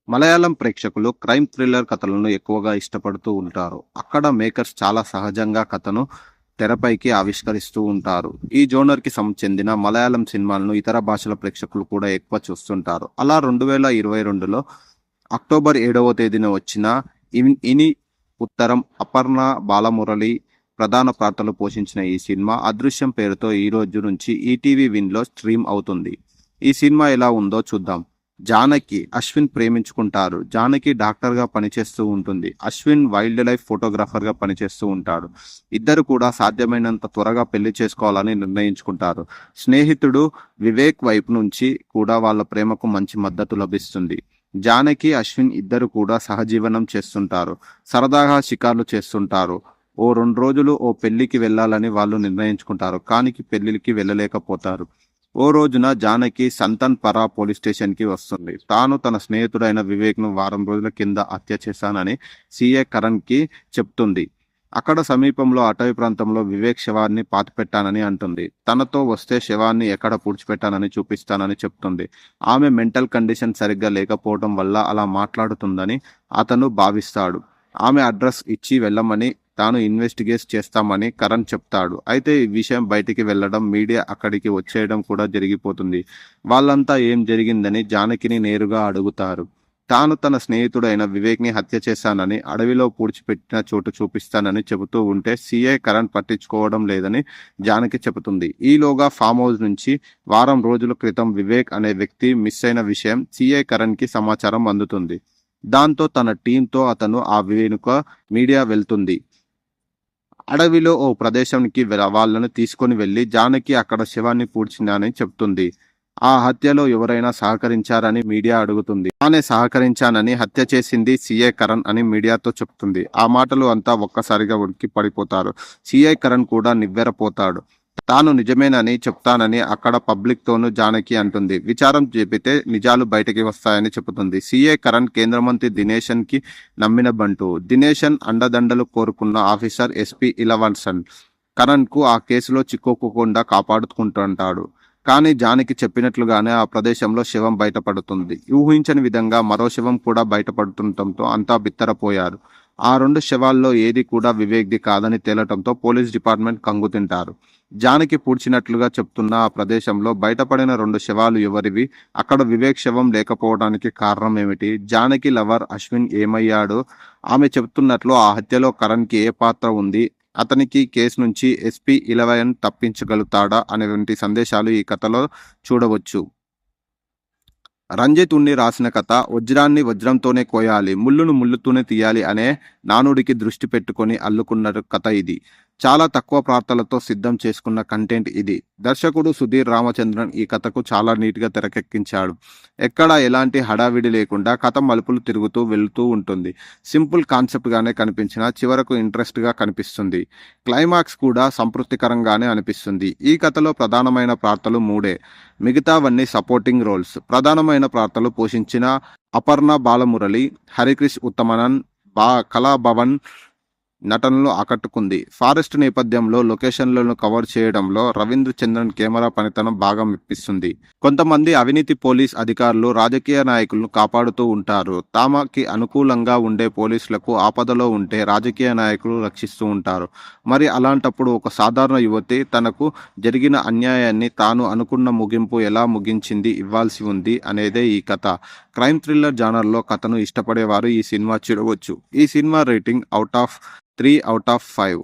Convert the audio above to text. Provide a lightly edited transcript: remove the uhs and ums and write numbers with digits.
మలయాళం ప్రేక్షకులు crime thriller కథలను ఎక్కువగా ఇష్టపడుతూ ఉంటారు. అక్కడ మేకర్స్ చాలా సహజంగా కథను తెరపైకి ఆవిష్కరిస్తూ ఉంటారు. ఈ జోనర్‌కి చెందిన మలయాళం సినిమాలను ఇతర భాషల ప్రేక్షకులు కూడా ఎక్కువ చూస్తుంటారు. అలా 2022లో అక్టోబర్ 7వ తేదీన వచ్చిన ఇని ఉత్తరం అపర్ణ బాలమురళి ప్రధాన పాత్రలు పోషించిన ఈ సినిమా 'అదృశ్యం' పేరుతో ఈ రోజు నుంచి ఈటీవీ విన్‌లో స్ట్రీమ్ అవుతుంది. ఈ సినిమా ఎలా ఉందో చూద్దాం. జానకి, అశ్విన్ ప్రేమించుకుంటారు. జానకి డాక్టర్‌గా పనిచేస్తూ ఉంటుంది. అశ్విన్ వైల్డ్ లైఫ్ ఫోటోగ్రాఫర్‌గా పనిచేస్తూ ఉంటాడు. ఇద్దరు కూడా సాధ్యమైనంత త్వరగా పెళ్లి చేసుకోవాలని నిర్ణయించుకుంటారు. స్నేహితుడు వివేక్ వైపు నుంచి కూడా వాళ్ళ ప్రేమకు మంచి మద్దతు లభిస్తుంది. జానకి, అశ్విన్ ఇద్దరు కూడా సహజీవనం చేస్తుంటారు. సరదాగా షికార్లు చేస్తుంటారు. ఓ 2 రోజులు ఓ పెళ్లికి వెళ్ళాలని వాళ్ళు నిర్ణయించుకుంటారు. కానీ పెళ్లికి వెళ్ళలేకపోతారు. ఓ రోజున జానకి సంతన్పరా పోలీస్ స్టేషన్‌కి వస్తుంది. తాను తన స్నేహితుడైన వివేక్‌ను వారం రోజుల కింద హత్య చేశానని సీఏ కరణ్‌కి చెప్తుంది. అక్కడ సమీపంలో అటవీ ప్రాంతంలో వివేక్ శవాన్ని పాతిపెట్టానని అంటుంది. తనతో వస్తే శవాన్ని ఎక్కడ పూడ్చిపెట్టానని చూపిస్తానని చెప్తుంది. ఆమె మెంటల్ కండిషన్ సరిగ్గా లేకపోవడం వల్ల అలా మాట్లాడుతుందని అతను భావిస్తాడు. ఆమె అడ్రస్ ఇచ్చి వెళ్ళమని, తాను ఇన్వెస్టిగేట్ చేస్తామని కరణ్ చెప్తాడు. అయితే ఈ విషయం బయటికి వెళ్లడం, మీడియా అక్కడికి వచ్చేయడం కూడా జరిగిపోతుంది. వాళ్ళంతా ఏం జరిగిందని జానకిని నేరుగా అడుగుతారు. తాను తన స్నేహితుడైన వివేక్‌ని హత్య చేశానని, అడవిలో పూడ్చిపెట్టిన చోటు చూపిస్తానని చెబుతూ ఉంటే సీఐ కరణ్ పట్టించుకోవడం లేదని జానకి చెబుతుంది. ఈలోగా ఫామ్ హౌస్ నుంచి వారం రోజుల క్రితం వివేక్ అనే వ్యక్తి మిస్ అయిన విషయం సీఐ కరణ్‌కి సమాచారం అందుతుంది. దాంతో తన టీంతో అతను ఆ వెనుక మీడియా వెళ్తుంది. అడవిలో ఓ ప్రదేశానికి వాళ్ళను తీసుకొని వెళ్లి జానకి అక్కడ శవాన్ని పూడ్చిందని చెప్తుంది. ఆ హత్యలో ఎవరైనా సహకరించారని మీడియా అడుగుతుంది. తానే సహకరించానని, హత్య చేసింది సీఐ కరణ్ అని మీడియాతో చెప్తుంది. ఆ మాటలు అంతా ఒక్కసారిగా ఉలిక్కి పడిపోతారు. సీఐ కరణ్ కూడా నివ్వెరపోతాడు. తాను నిజమేనని చెప్తానని అక్కడ పబ్లిక్ తోనూ జానకి అంటుంది. విచారం చెబితే నిజాలు బయటకి వస్తాయని చెబుతుంది. సీఐ కరణ్ కేంద్ర మంత్రి దినేశన్ కి నమ్మిన బంటు. దినేశన్ అండదండలు కోరుకున్న ఆఫీసర్ ఎస్పీ ఇలవన్సన్ కరణ్ కు ఆ కేసులో చిక్కుకోకుండా కాపాడుకుంటుంటాడు. కానీ జానకి చెప్పినట్లుగానే ఆ ప్రదేశంలో శవం బయటపడుతుంది. ఊహించని విధంగా మరో శవం కూడా బయటపడుతుండటంతో అంతా బిత్తరపోయారు. ఆ 2 శవాల్లో ఏది కూడా వివేక్‌ది కాదని తేలటంతో పోలీస్ డిపార్ట్మెంట్ కంగుతింటారు. జానకి పూడ్చినట్లుగా చెప్తున్న ఆ ప్రదేశంలో బయటపడిన 2 శవాలు ఎవరివి? అక్కడ వివేక్ శవం లేకపోవడానికి కారణం ఏమిటి? జానకి లవర్ అశ్విన్ ఏమయ్యాడు? ఆమె చెబుతున్నట్లు ఆ హత్యలో కరణ్‌కి ఏ పాత్ర ఉంది? అతనికి కేసు నుంచి ఎస్పీ ఇలవయన్ తప్పించగలుగుతాడా? అనేటువంటి సందేశాలు ఈ కథలో చూడవచ్చు. రంజిత్ ఉన్ని రాసిన కథ. వజ్రాన్ని వజ్రంతోనే కోయాలి, ముళ్ళును ముళ్ళుతోనే తీయాలి అనే నానుడికి దృష్టి పెట్టుకొని అల్లుకున్న కథ ఇది. చాలా తక్కువ ప్రార్థనలతో సిద్ధం చేసుకున్న కంటెంట్ ఇది. దర్శకుడు సుధీర్ రామచంద్రన్ ఈ కథకు చాలా నీట్గా తెరకెక్కించాడు. ఎక్కడా ఎలాంటి హడావిడి లేకుండా కథ మలుపులు తిరుగుతూ వెళుతూ ఉంటుంది. సింపుల్ కాన్సెప్ట్గానే కనిపించినా చివరకు ఇంట్రెస్ట్గా కనిపిస్తుంది. క్లైమాక్స్ కూడా సంతృప్తికరంగానే అనిపిస్తుంది. ఈ కథలో ప్రధానమైన పాత్రలు 3. మిగతావన్నీ సపోర్టింగ్ రోల్స్. ప్రధానమైన పాత్రలు పోషించిన అపర్ణ బాలమురళి, హరిక్రిష్ ఉత్తమనన్, కళాభవన్ నటనలు ఆకట్టుకుంది. ఫారెస్ట్ నేపథ్యంలో లొకేషన్లను కవర్ చేయడంలో రవీంద్ర చంద్రన్ కెమెరా పనితనం బాగా మెప్పిస్తుంది. కొంతమంది అవినీతి పోలీస్ అధికారులు రాజకీయ నాయకులను కాపాడుతూ ఉంటారు. తమకి అనుకూలంగా ఉండే పోలీసులకు ఆపదలో ఉంటే రాజకీయ నాయకులు రక్షిస్తూ ఉంటారు. మరి అలాంటప్పుడు ఒక సాధారణ యువతి తనకు జరిగిన అన్యాయాన్ని తాను అనుకున్న ముగింపు ఎలా ముగించింది ఇవ్వాల్సి ఉంది అనేదే ఈ కథ. క్రైమ్ థ్రిల్లర్ జానర్లో కథను ఇష్టపడేవారు ఈ సినిమా చూడవచ్చు. ఈ సినిమా రేటింగ్ 3/5.